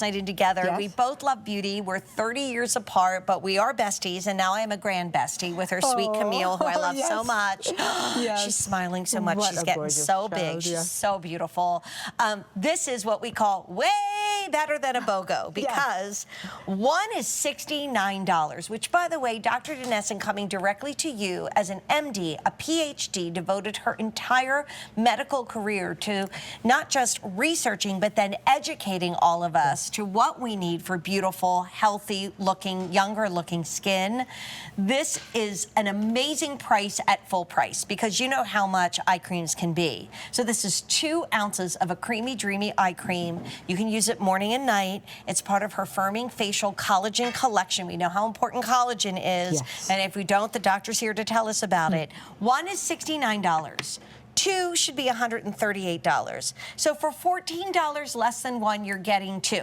night together. Yes. We both love beauty. We're 30 years apart, but we are besties, and now I am a grand bestie with her sweet Camille, who I love so much. Yes. She's smiling so much. What She's a getting gorgeous so child, big. She's yes. so beautiful. This is what we call way better than a BOGO, because one is $69, which, by the way, Dr. Denese, coming directly to you as an MD, a PhD, devoted her entire medical career to not just researching, but then educating all of us to what we need for beautiful, healthy-looking, younger-looking skin. This is an amazing price at full price, because you know how much eye creams can be. So this is 2 ounces of a creamy, dreamy eye cream. You can use it morning and night. It's part of her firming facial collagen collection. We know how important collagen is, and if we don't, the doctor's here to tell us about it. One is $69. 2 should be $138. So for $14 less than one, you're getting 2.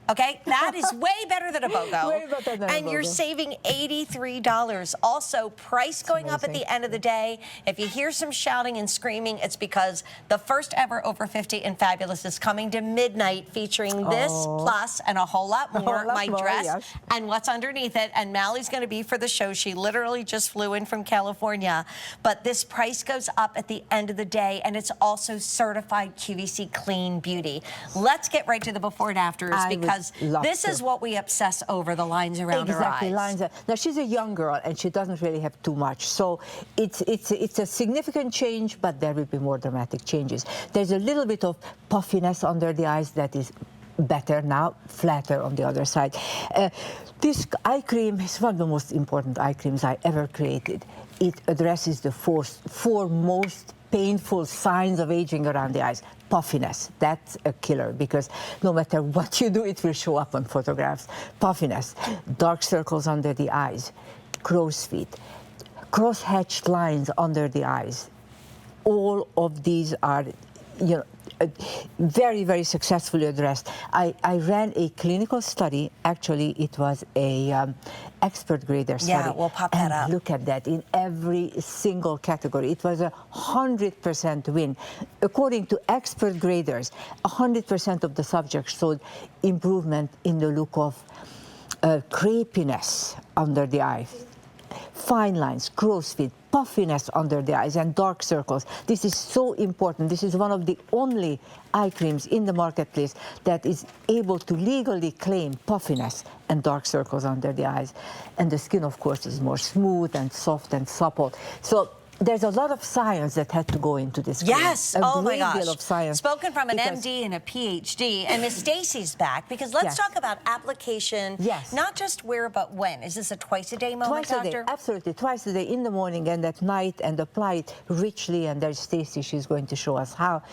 Okay, that is way better than a BOGO. Way better than and a you're BOGO. saving $83. Also, price going up at the end of the day. If you hear some shouting and screaming, it's because the first ever Over 50 and Fabulous is coming to midnight, featuring this plus and a whole lot more. My dress and what's underneath it. And Mally's going to be for the show. She literally just flew in from California. But this price goes up at the end of the day, and it's also certified QVC clean beauty. Let's get right to the before and afters, because this is what we obsess over, the lines around her eyes. Lines. Now, she's a young girl, and she doesn't really have too much. So it's a significant change, but there will be more dramatic changes. There's a little bit of puffiness under the eyes that is better now, flatter on the other side. This eye cream is one of the most important eye creams I ever created. It addresses the four most painful signs of aging around the eyes. Puffiness, that's a killer, because no matter what you do, it will show up on photographs. Puffiness, dark circles under the eyes, crow's feet, cross-hatched lines under the eyes. All of these are, you know, very, very successfully addressed. I ran a clinical study. Actually, it was a expert grader study. Yeah, we'll pop that up. Look at that, in every single category. It was a 100% win. According to expert graders, 100% of the subjects showed improvement in the look of crepiness under the eyes, fine lines, crow's feet, puffiness under the eyes, and dark circles. This is so important. This is one of the only eye creams in the marketplace that is able to legally claim puffiness and dark circles under the eyes. And the skin, of course, is more smooth and soft and supple. So there's a lot of science that had to go into this cream. Yes, a oh my great gosh. deal of science. Spoken from an MD and a PhD, and Miss Stacy's back, because let's talk about application, not just where, but when. Is this a twice-a-day moment, Twice a Doctor? day, absolutely. Twice a day, in the morning and at night, and apply it richly. And there's Stacy, she's going to show us how.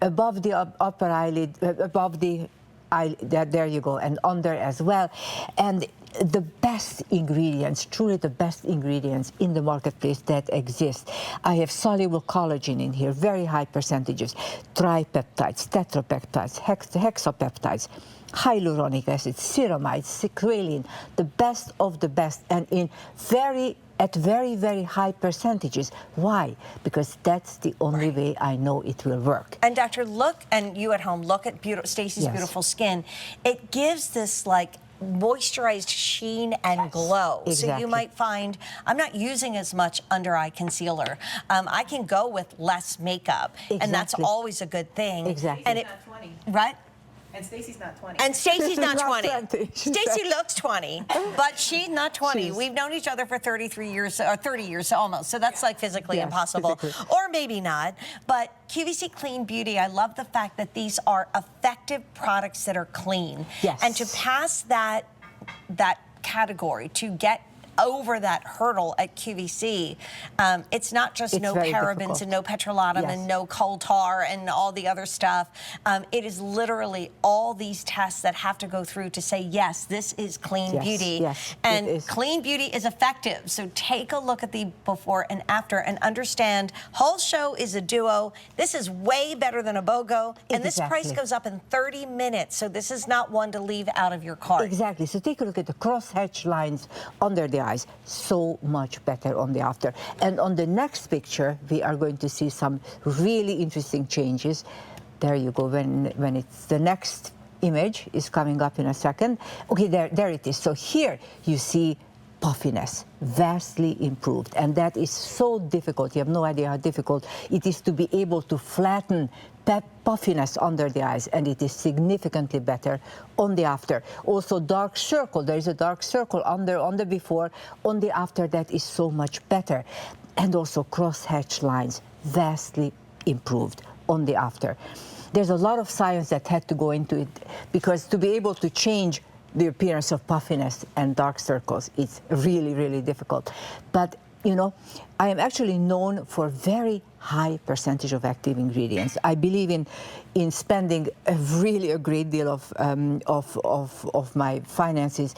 Above the upper eyelid, above the eye, there you go, and under as well. And the best ingredients, truly the best ingredients in the marketplace that exist. I have soluble collagen in here, very high percentages, tripeptides, tetrapeptides, hexapeptides, hyaluronic acid, ceramides, squalene, the best of the best, and at very, very high percentages. Why? Because that's the only way I know it will work. And Doctor, look, and you at home, look at Stacy's beautiful skin. It gives this like moisturized sheen and glow. Exactly. So you might find, I'm not using as much under eye concealer. I can go with less makeup, and that's always a good thing. Exactly. And not 20. Right? And Stacy's not 20. And Stacy's not 20. 20. Stacy looks 20, but she's not 20. We've known each other for 33 years, or 30 years almost, so that's like physically impossible. Physically. Or maybe not. But QVC Clean Beauty, I love the fact that these are effective products that are clean. Yes. And to pass that category, to get over that hurdle at QVC, it's not just no parabens and no petrolatum and no coal tar and all the other stuff. It is literally all these tests that have to go through to say, yes, this is clean beauty. Yes, and clean beauty is effective. So take a look at the before and after and understand, whole show is a duo. This is way better than a BOGO. And this price goes up in 30 minutes. So this is not one to leave out of your cart. Exactly. So take a look at the cross-hatch lines under the eyes. So much better on the after. And on the next picture, we are going to see some really interesting changes. There you go. When it's the next image is coming up in a second. Okay, there it is. So here you see puffiness, vastly improved. And that is so difficult. You have no idea how difficult it is to be able to flatten puffiness under the eyes, and it is significantly better on the after. Also dark circle, there is a dark circle on the before, on the after that is so much better. And also cross-hatch lines, vastly improved on the after. There's a lot of science that had to go into it, because to be able to change the appearance of puffiness and dark circles, it's really, really difficult. But, you know, I am actually known for very high percentage of active ingredients. I believe in spending a great deal of my finances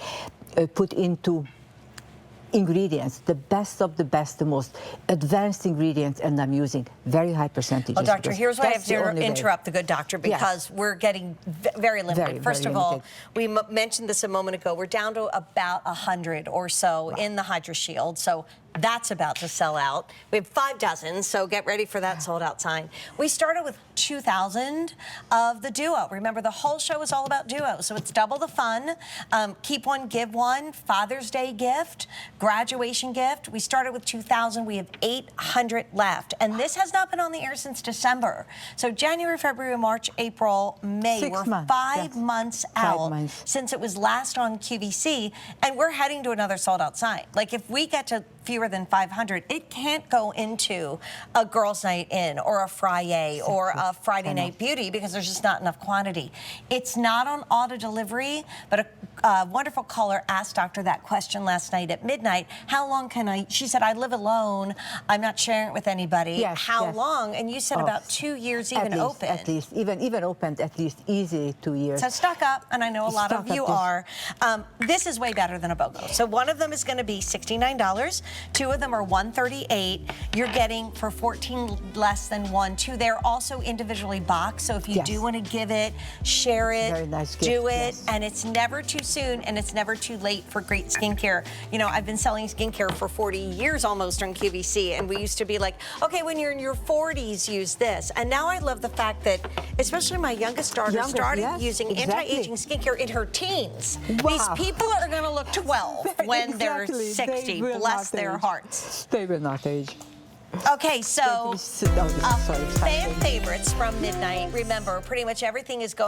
put into ingredients, the best of the best, the most advanced ingredients, and I'm using very high percentages. Well, doctor, here's why I have to interrupt the good doctor, because we're getting very limited. First of all, we mentioned this a moment ago, we're down to about 100 or so in the Hydra Shield, so that's about to sell out. We have 5 dozen, so get ready for that sold out sign. We started with 2,000 of the Duo. Remember, the whole show is all about Duo, so it's double the fun. Keep one, give one, Father's Day gift, graduation gift. We started with 2,000. We have 800 left, and this has not been on the air since December. So January, February, March, April, May. 6 months. 5 months out since it was last on QVC, and we're heading to another sold out sign. Like, if we get to fewer than 500, it can't go into a girls' night in or a Friday or a Friday night beauty, because there's just not enough quantity. It's not on auto delivery, but a wonderful caller asked Doctor that question last night at midnight. How long can I? She said, I live alone. I'm not sharing it with anybody. Yes, How long? And you said about 2 years even open. At least, even opened at least easily 2 years. So stock up, and I know a lot of you are. This is way better than a BOGO. So one of them is going to be $69. 2 of them are $138. You're getting for $14 less than 1. 2, they're also individually boxed. So if you do want to give it, share it, very nice gift, do it, and it's never too soon, and it's never too late for great skincare. You know, I've been selling skincare for 40 years almost on QVC, and we used to be like, okay, when you're in your 40s, use this. And now I love the fact that, especially my youngest daughter started using anti-aging skincare in her teens. Wow. These people are going to look 12 when they're 60. Bless their hearts. They will not age. Okay, so fan favorites from midnight. Remember, pretty much everything is going.